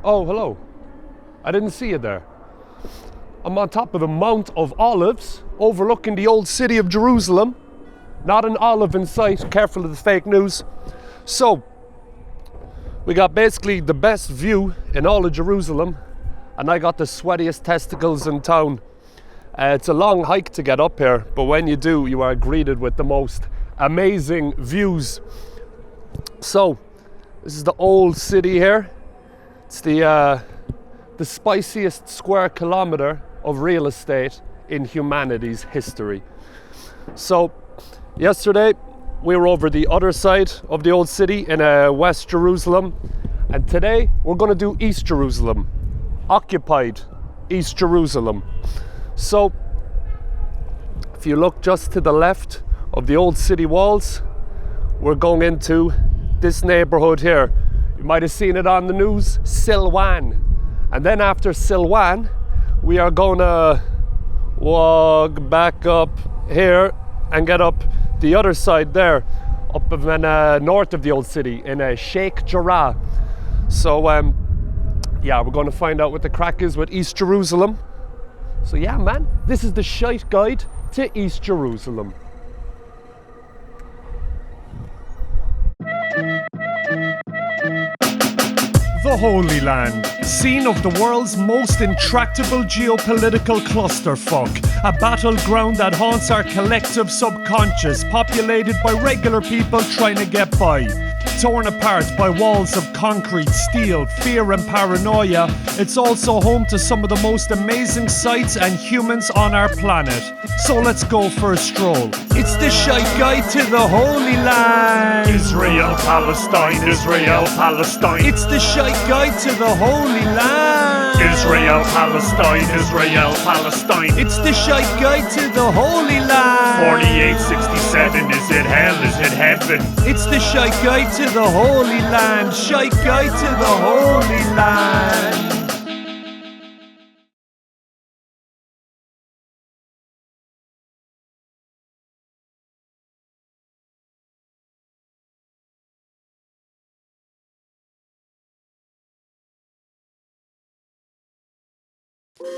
Oh, hello. I didn't see you there. I'm on top of the Mount of Olives, overlooking the old city of Jerusalem. Not an olive in sight, careful of the fake news. So, we got basically the best view in all of Jerusalem, and I got the sweatiest testicles in town. It's a long hike to get up here, but when you do, you are greeted with the most amazing views. So, this is the old city here. It's the spiciest square kilometre of real estate in humanity's history. So, yesterday we were over the other side of the old city in West Jerusalem, and today we're going to do East Jerusalem, occupied East Jerusalem. So, if you look just to the left of the old city walls, we're going into this neighbourhood here. You might have seen it on the news, Silwan. And then after Silwan, we are going to walk back up here and get up the other side there, up in, north of the old city, in Sheikh Jarrah. So, yeah, we're going to find out what the crack is with East Jerusalem. So yeah, man, this is the shite guide to East Jerusalem. The Holy Land, scene of the world's most intractable geopolitical clusterfuck, a battleground that haunts our collective subconscious, populated by regular people trying to get by. Torn apart by walls of concrete, steel, fear and paranoia, it's also home to some of the most amazing sights and humans on our planet. So let's go for a stroll. It's the shite guide to the Holy Land. Israel, Palestine, Israel, Palestine. It's the shite guide to the Holy Land. Israel, Palestine, Israel, Palestine. It's the shite guide to the Holy Land. 4867, is it hell, is it heaven? It's the shite guide to the Holy Land. Shite guide to the Holy Land.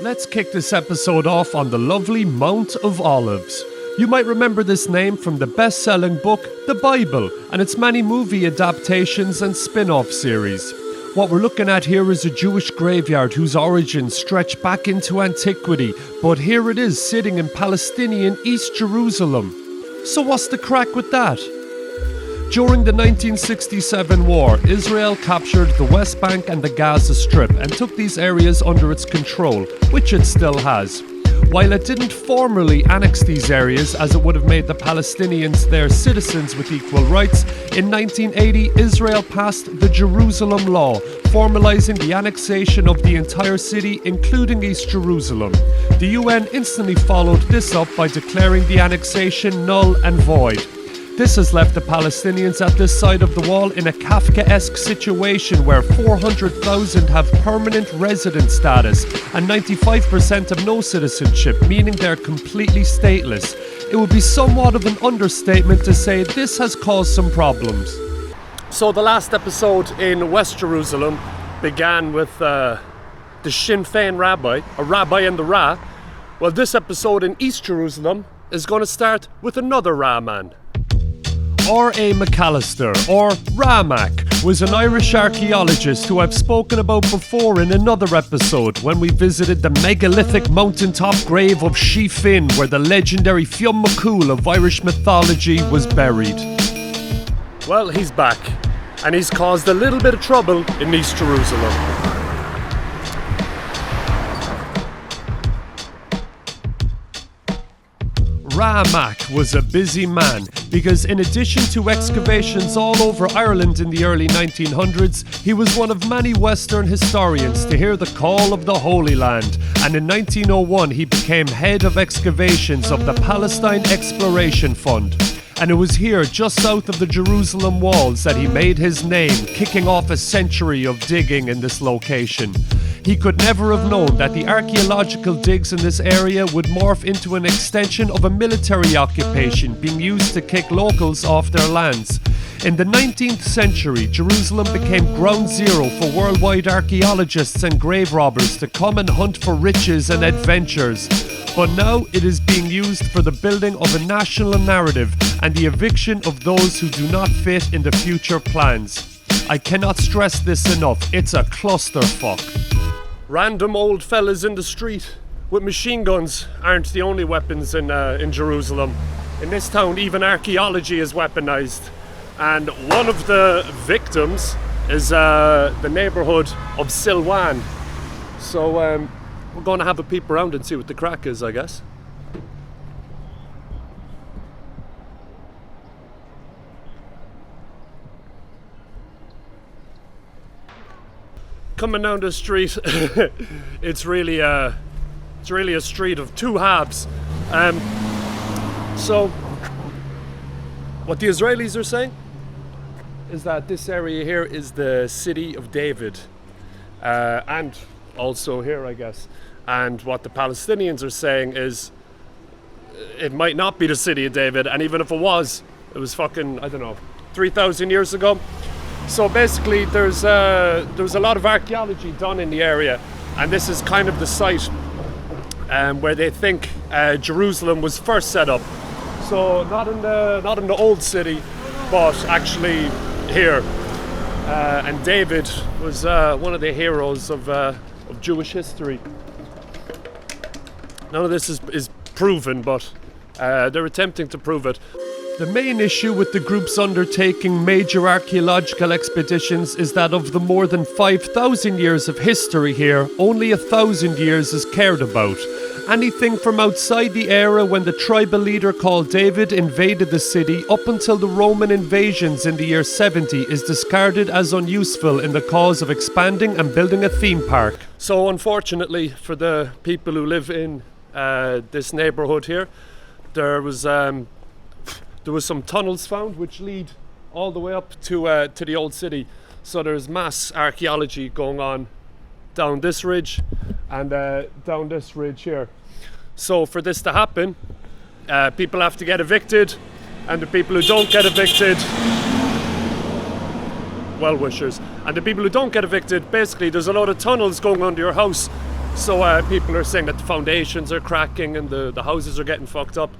Let's kick this episode off on the lovely Mount of Olives. You might remember this name from the best-selling book, The Bible, and its many movie adaptations and spin-off series. What we're looking at here is a Jewish graveyard whose origins stretch back into antiquity, but here it is sitting in Palestinian East Jerusalem. So what's the crack with that? During the 1967 war, Israel captured the West Bank and the Gaza Strip and took these areas under its control, which it still has. While it didn't formally annex these areas, as it would have made the Palestinians their citizens with equal rights, in 1980 Israel passed the Jerusalem Law, formalizing the annexation of the entire city, including East Jerusalem. The UN instantly followed this up by declaring the annexation null and void. This has left the Palestinians at this side of the wall in a Kafkaesque situation where 400,000 have permanent resident status and 95% have no citizenship, meaning they're completely stateless. It would be somewhat of an understatement to say this has caused some problems. So the last episode in West Jerusalem began with the Sinn Féin rabbi, a rabbi in the Ra. Well, this episode in East Jerusalem is going to start with another Ra man. R.A. McAllister, or Ramak, was an Irish archaeologist who I've spoken about before in another episode when we visited the megalithic mountaintop grave of Sheikh Jarrah, where the legendary Fionn McCool of Irish mythology was buried. Well, he's back, and he's caused a little bit of trouble in East Jerusalem. Ramak was a busy man because in addition to excavations all over Ireland in the early 1900s, he was one of many Western historians to hear the call of the Holy Land, and in 1901 he became head of excavations of the Palestine Exploration Fund. And it was here, just south of the Jerusalem walls, that he made his name, kicking off a century of digging in this location. He could never have known that the archaeological digs in this area would morph into an extension of a military occupation being used to kick locals off their lands. In the 19th century, Jerusalem became ground zero for worldwide archaeologists and grave robbers to come and hunt for riches and adventures. But now it is being used for the building of a national narrative and the eviction of those who do not fit in the future plans. I cannot stress this enough, it's a clusterfuck. Random old fellas in the street with machine guns aren't the only weapons in Jerusalem. In this town, even archaeology is weaponized. And one of the victims is the neighbourhood of Silwan. So we're going to have a peep around and see what the crack is, I guess. Coming down the street, it's really a street of two halves. So what the Israelis are saying is that this area here is the city of David, and also here, I guess. And what the Palestinians are saying is it might not be the city of David, and even if it was fucking, I don't know, 3,000 years ago. So basically there's a lot of archaeology done in the area, and this is kind of the site where they think Jerusalem was first set up. So not in the old city, but actually here. And David was one of the heroes of Jewish history. None of this is proven, but they're attempting to prove it. The main issue with the groups undertaking major archaeological expeditions is that of the more than 5,000 years of history here, only 1,000 years is cared about. Anything from outside the era when the tribal leader called David invaded the city up until the Roman invasions in the year 70 is discarded as unuseful in the cause of expanding and building a theme park. So unfortunately for the people who live in this neighbourhood here, there was some tunnels found which lead all the way up to the old city. So there's mass archaeology going on down this ridge and down this ridge here. So for this to happen, people have to get evicted, and the people who don't get evicted, well-wishers, and the people who don't get evicted, basically there's a lot of tunnels going under your house. So people are saying that the foundations are cracking and the houses are getting fucked up.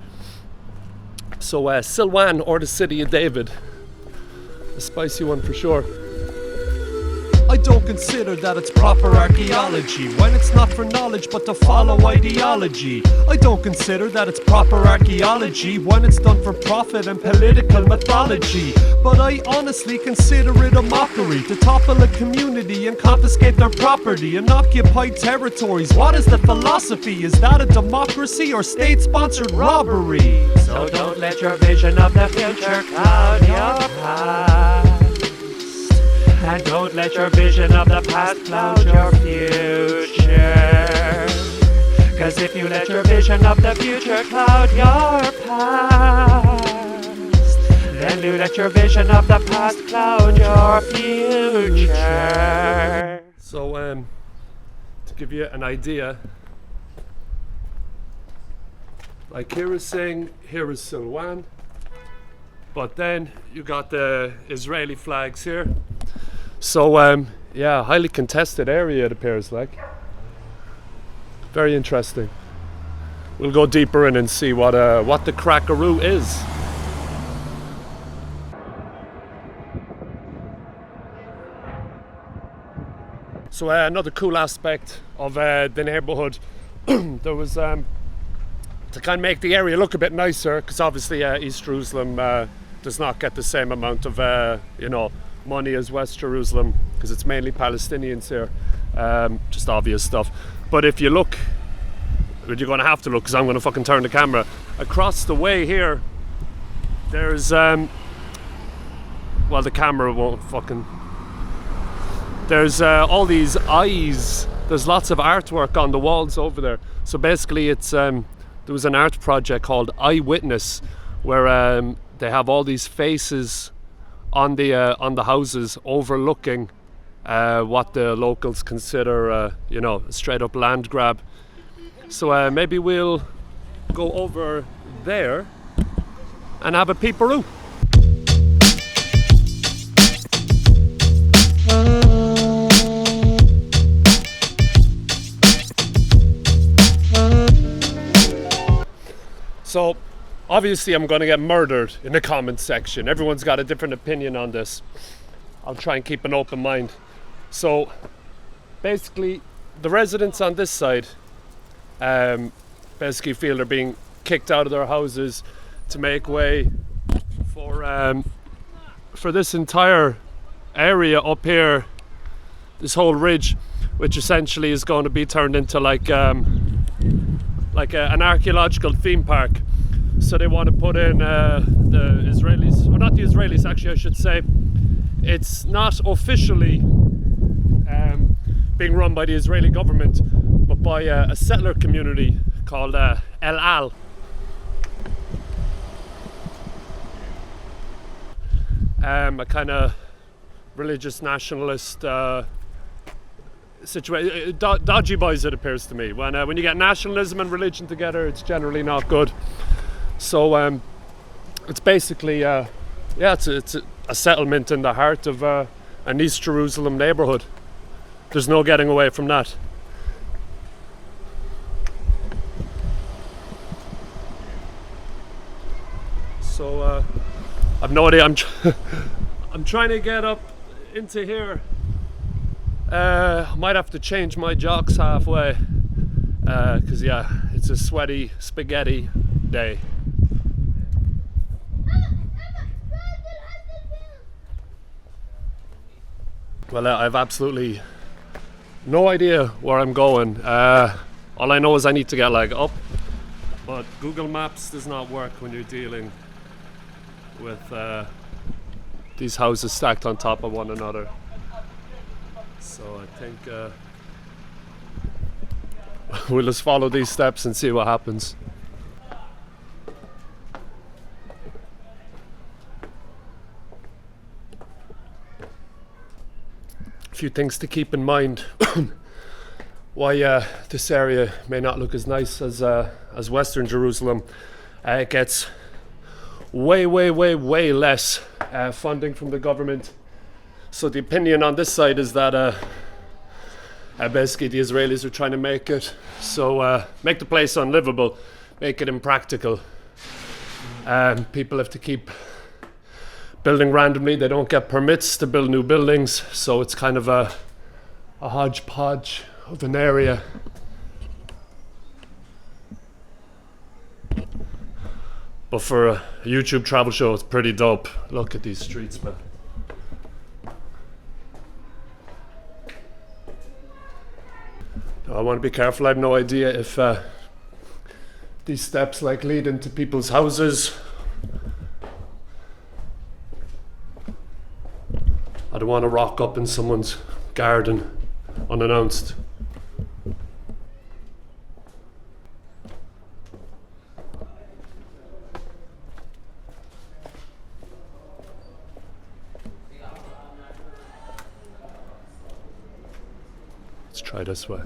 So Silwan, or the city of David, a spicy one for sure. I don't consider that it's proper archaeology when it's not for knowledge but to follow ideology. I don't consider that it's proper archaeology when it's done for profit and political mythology. But I honestly consider it a mockery to topple a community and confiscate their property in occupied territories. What is the philosophy? Is that a democracy or state-sponsored robbery? So don't let your vision of the future cloud your past. And don't let your vision of the past cloud your future. Cause if you let your vision of the future cloud your past, then you let your vision of the past cloud your future. So to give you an idea, like here is saying, here is Silwan, but then you got the Israeli flags here. So yeah, highly contested area it appears like. Very interesting. We'll go deeper in and see what the crackaroo is. So another cool aspect of the neighbourhood, there was to kind of make the area look a bit nicer, because obviously East Jerusalem does not get the same amount of money as West Jerusalem, because it's mainly Palestinians here. Just obvious stuff. But if you look, you're going to have to look, because I'm going to fucking turn the camera. Across the way here, there's well, the camera won't fucking. There's all these eyes. There's lots of artwork on the walls over there. So basically, it's there was an art project called Eyewitness, where they have all these faces on the houses overlooking what the locals consider a straight up land grab. So maybe we'll go over there and have a peeperoo. So obviously I'm going to get murdered in the comments section. Everyone's got a different opinion on this. I'll try and keep an open mind. So basically the residents on this side basically feel they're being kicked out of their houses to make way for this entire area up here, this whole ridge, which essentially is going to be turned into like an archaeological theme park. So they want to put in the Israelis, or not the Israelis actually I should say, it's not officially being run by the Israeli government, but by a settler community called El Al. A kind of religious nationalist situation. Dodgy boys, it appears to me. When you get nationalism and religion together, it's generally not good. So it's basically it's a settlement in the heart of an East Jerusalem neighbourhood. There's no getting away from that. So I've no idea. I'm trying to get up into here. I might have to change my jocks halfway because it's a sweaty spaghetti day. Well, I've absolutely no idea where I'm going. All I know is I need to get up, but Google Maps does not work when you're dealing with these houses stacked on top of one another. So I think we'll just follow these steps and see what happens. A few things to keep in mind why this area may not look as nice as Western Jerusalem. It gets way less funding from the government. So the opinion on this side is that basically the Israelis are trying to make the place unlivable, make it impractical. People have to keep building randomly. They don't get permits to build new buildings, so it's kind of a hodgepodge of an area. But for a YouTube travel show, it's pretty dope. Look at these streets, man. I want to be careful. I have no idea if these steps lead into people's houses. I don't want to rock up in someone's garden unannounced. Let's try this way.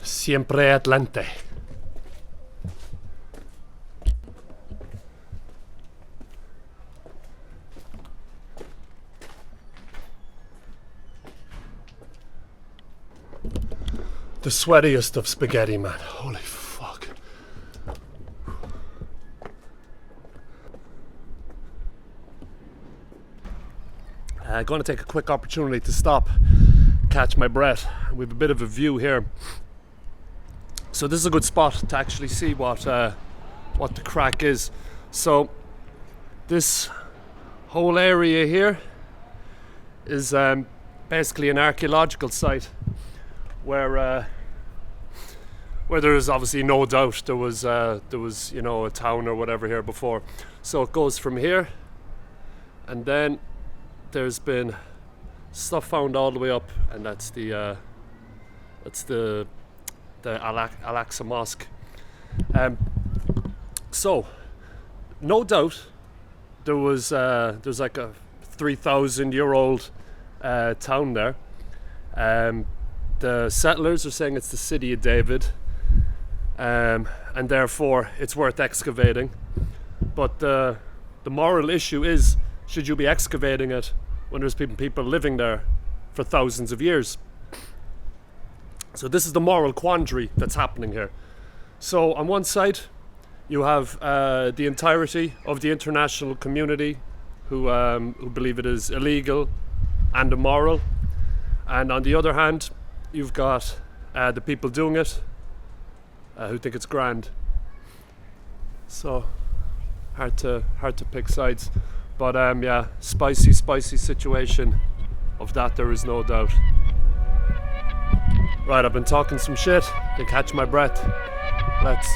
Siempre Atlante. The sweatiest of spaghetti, man. Holy fuck. I'm going to take a quick opportunity to stop, catch my breath. We have a bit of a view here. So this is a good spot to actually see what the crack is. So this whole area here is basically an archaeological site where there is obviously no doubt there was a town or whatever here before. So it goes from here, and then there's been stuff found all the way up, and that's the Al-Aqsa Mosque. So no doubt there's like a 3,000-year-old town there. The settlers are saying it's the city of David. and therefore it's worth excavating. But the moral issue is, should you be excavating it when there's people living there for thousands of years? So this is the moral quandary that's happening here. So on one side, you have the entirety of the international community who believe it is illegal and immoral, and on the other hand, you've got the people doing it who think it's grand. So hard to pick sides, but yeah, spicy situation of that, there is no doubt. Right, I've been talking some shit, can catch my breath. Let's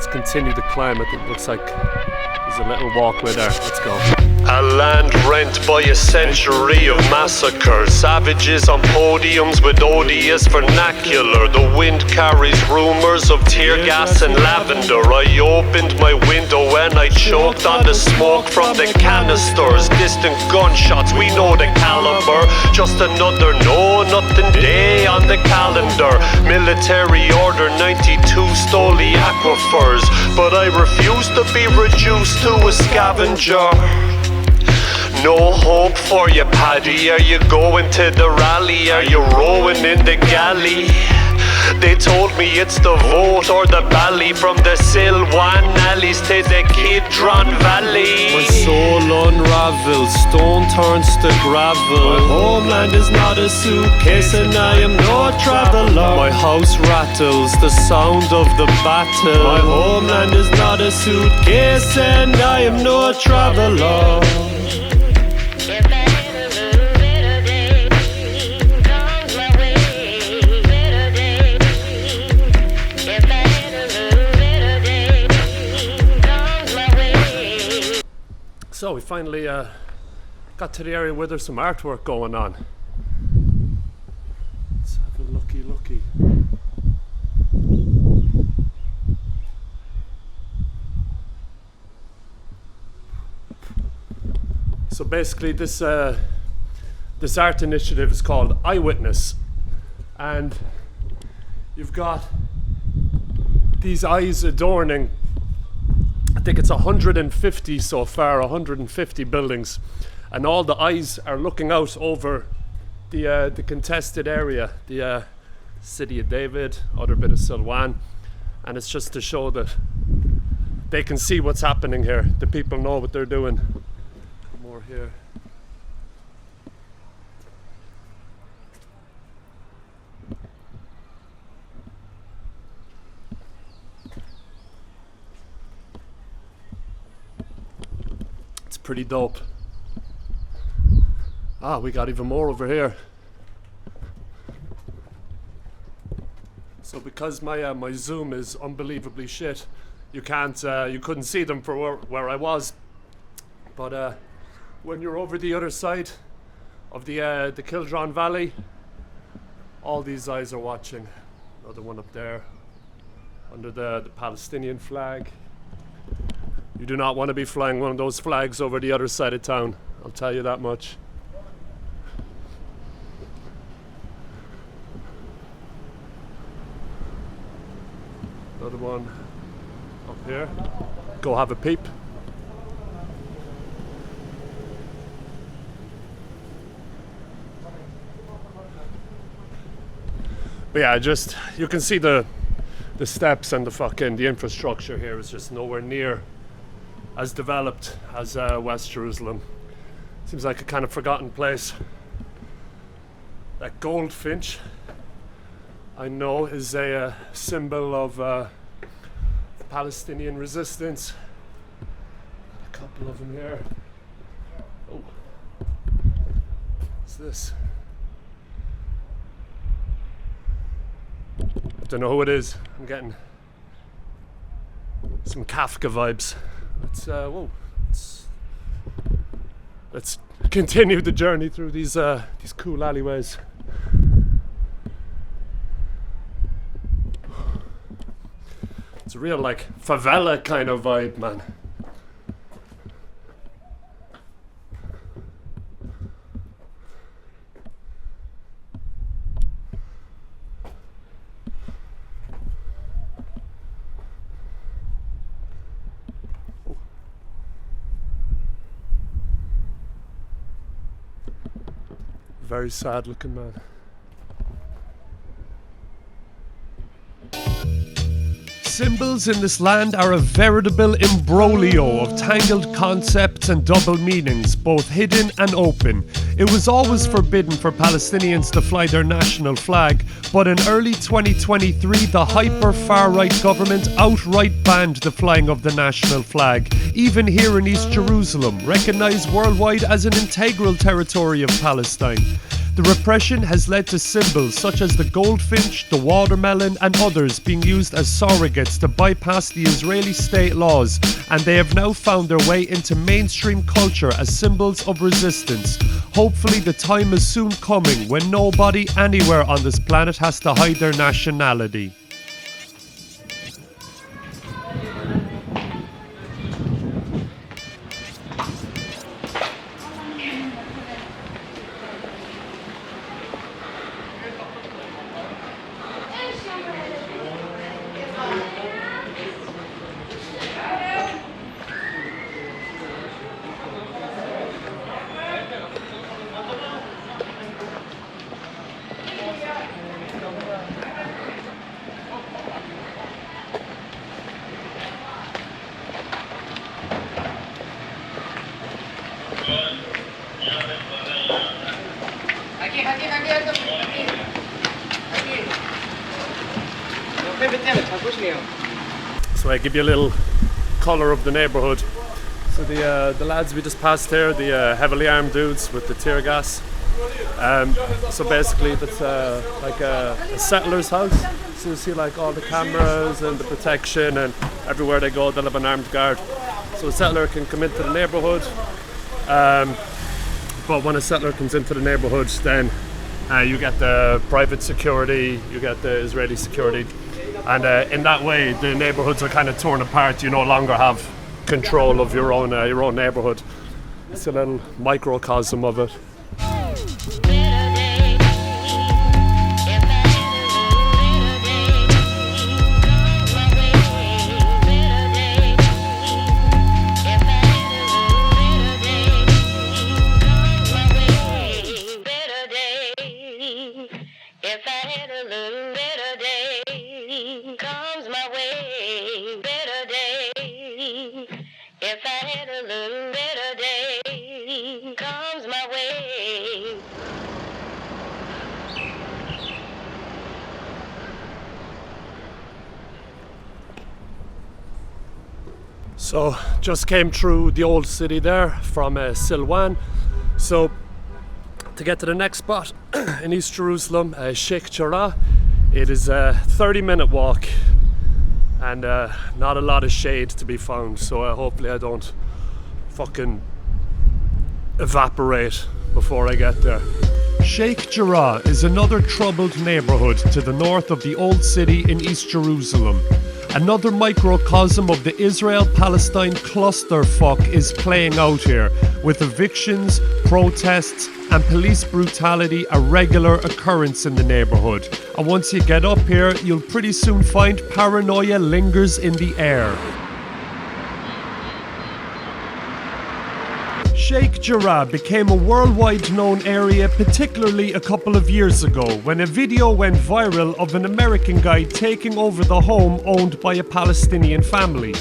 continue the climb. I think it looks like there's a little walkway there. Let's go. A land rent by a century of massacres, savages on podiums with odious vernacular. The wind carries rumors of tear gas and lavender. I opened my window and I choked on the smoke from the canisters. Distant gunshots, we know the caliber. Just another know-nothing day on the calendar. Military order 92 stole the aquifers, but I refuse to be reduced to a scavenger. No hope for you, Paddy. Are you going to the rally? Are you rowing in the galley? They told me it's the vote or the bally, from the Silwan alleys to the Kidron Valley. My soul unravels, stone turns to gravel. My homeland is not a suitcase and I am no traveller. My house rattles, the sound of the battle. My homeland is not a suitcase and I am no traveller. So we finally got to the area where there's some artwork going on. Let's have a looky. So basically this art initiative is called Eyewitness, and you've got these eyes adorning, I think it's 150 so far, 150 buildings, and all the eyes are looking out over the contested area, the city of David, other bit of Silwan, and it's just to show that they can see what's happening here. The people know what they're doing. More here. Pretty dope. We got even more over here. So because my zoom is unbelievably shit, you couldn't see them for where I was. But when you're over the other side of the Kidron Valley, all these eyes are watching. Another one up there under the Palestinian flag. You do not want to be flying one of those flags over the other side of town, I'll tell you that much. Another one up here. Go have a peep. But yeah, you can see the steps and the infrastructure here is just nowhere near as developed as West Jerusalem. Seems like a kind of forgotten place. That goldfinch, I know, is a symbol of Palestinian resistance. A couple of them here. Oh, what's this? I don't know who it is. I'm getting some Kafka vibes. Let's continue the journey through these cool alleyways. It's a real favela kind of vibe, man. very sad looking man. Symbols in this land are a veritable imbroglio of tangled concepts and double meanings, both hidden and open. It was always forbidden for Palestinians to fly their national flag, but in early 2023, the hyper-far-right government outright banned the flying of the national flag, even here in East Jerusalem, recognised worldwide as an integral territory of Palestine. The repression has led to symbols such as the goldfinch, the watermelon and others being used as surrogates to bypass the Israeli state laws, and they have now found their way into mainstream culture as symbols of resistance. Hopefully the time is soon coming when nobody anywhere on this planet has to hide their nationality. So I give you a little colour of the neighbourhood. So the lads we just passed here, the heavily armed dudes with the tear gas. So basically that's like a settler's house. So you see like all the cameras and the protection, and everywhere they go they'll have an armed guard. So a settler can come into the neighbourhood. But when a settler comes into the neighbourhood, then you get the private security, you get the Israeli security. And in that way, the neighbourhoods are kind of torn apart. You no longer have control of your own neighbourhood. It's a little microcosm of it. So just came through the old city there from Silwan. So to get to the next spot in East Jerusalem, Sheikh Jarrah, it is a 30-minute walk and not a lot of shade to be found. So hopefully I don't fucking evaporate before I get there. Sheikh Jarrah is another troubled neighbourhood to the north of the old city in East Jerusalem. Another microcosm of the Israel-Palestine clusterfuck is playing out here, with evictions, protests and police brutality a regular occurrence in the neighbourhood. And once you get up here, you'll pretty soon find paranoia lingers in the air. Sheikh Jarrah became a worldwide known area, particularly a couple of years ago, when a video went viral of an American guy taking over the home owned by a Palestinian family.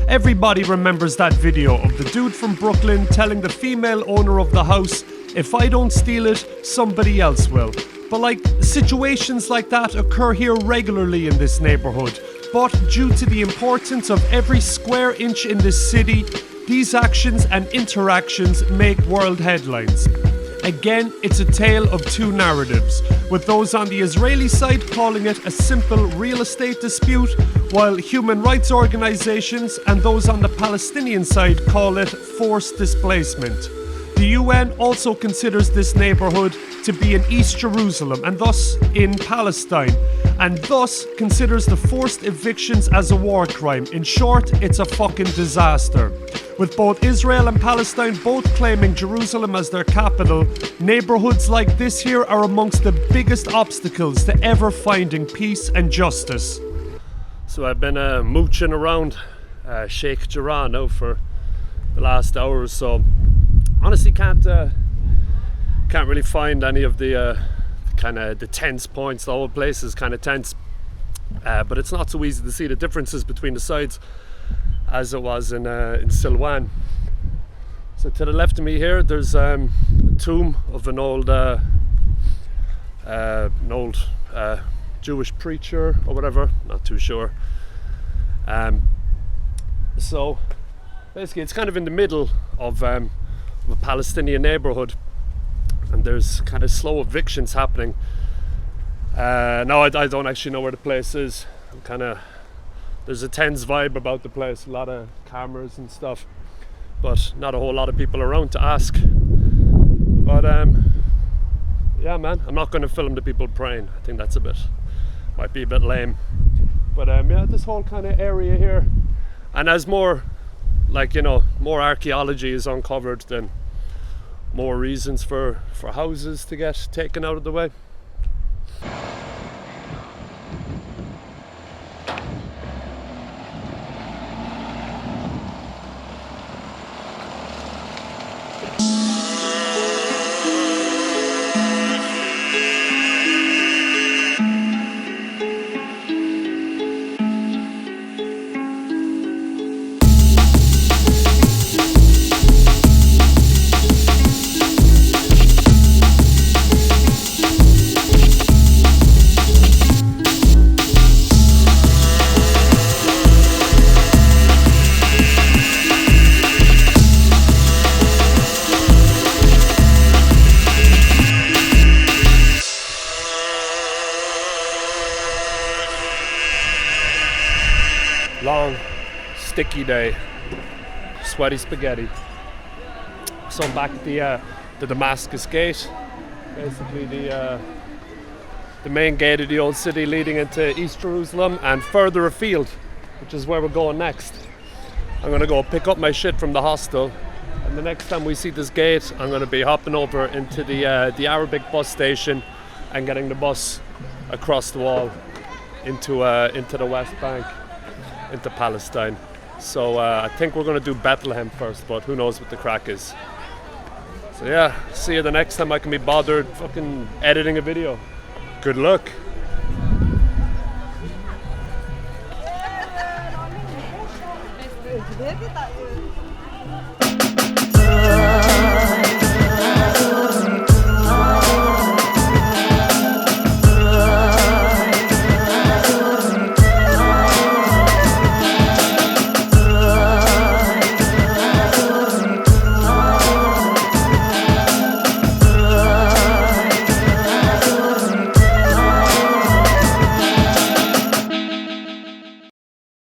Everybody remembers that video of the dude from Brooklyn telling the female owner of the house, "If I don't steal it, somebody else will." But like, situations like that occur here regularly in this neighbourhood. But due to the importance of every square inch in this city, these actions and interactions make world headlines. Again, it's a tale of two narratives, with those on the Israeli side calling it a simple real estate dispute, while human rights organisations and those on the Palestinian side call it forced displacement. The UN also considers this neighbourhood to be in East Jerusalem and thus in Palestine, and thus considers the forced evictions as a war crime. In short, it's a fucking disaster. With both Israel and Palestine both claiming Jerusalem as their capital, neighbourhoods like this here are amongst the biggest obstacles to ever finding peace and justice. So I've been mooching around Sheikh Jarrah now for the last hour or so. Honestly can't can't really find any of the kind of the tense points. The whole place is kind of tense, but it's not so easy to see the differences between the sides as it was in Silwan. So to the left of me here, there's a tomb of an old Jewish preacher or whatever, not too sure. So basically it's kind of in the middle of a Palestinian neighbourhood, and there's kind of slow evictions happening. Now I don't actually know where the place is. There's a tense vibe about the place, a lot of cameras and stuff, but not a whole lot of people around to ask. But yeah, man, I'm not going to film the people praying. I think that's might be a bit lame. But yeah, this whole kind of area here, and as more, like, you know, more archaeology is uncovered, then more reasons for houses to get taken out of the way. Long, sticky day, sweaty spaghetti. So I'm back at the Damascus Gate, basically the main gate of the old city leading into East Jerusalem and further afield, which is where we're going next. I'm gonna go pick up my shit from the hostel, and the next time we see this gate, I'm gonna be hopping over into the Arabic bus station and getting the bus across the wall into the West Bank, into Palestine. So I think we're going to do Bethlehem first, but who knows what the crack is. So yeah, see you the next time I can be bothered fucking editing a video. Good luck.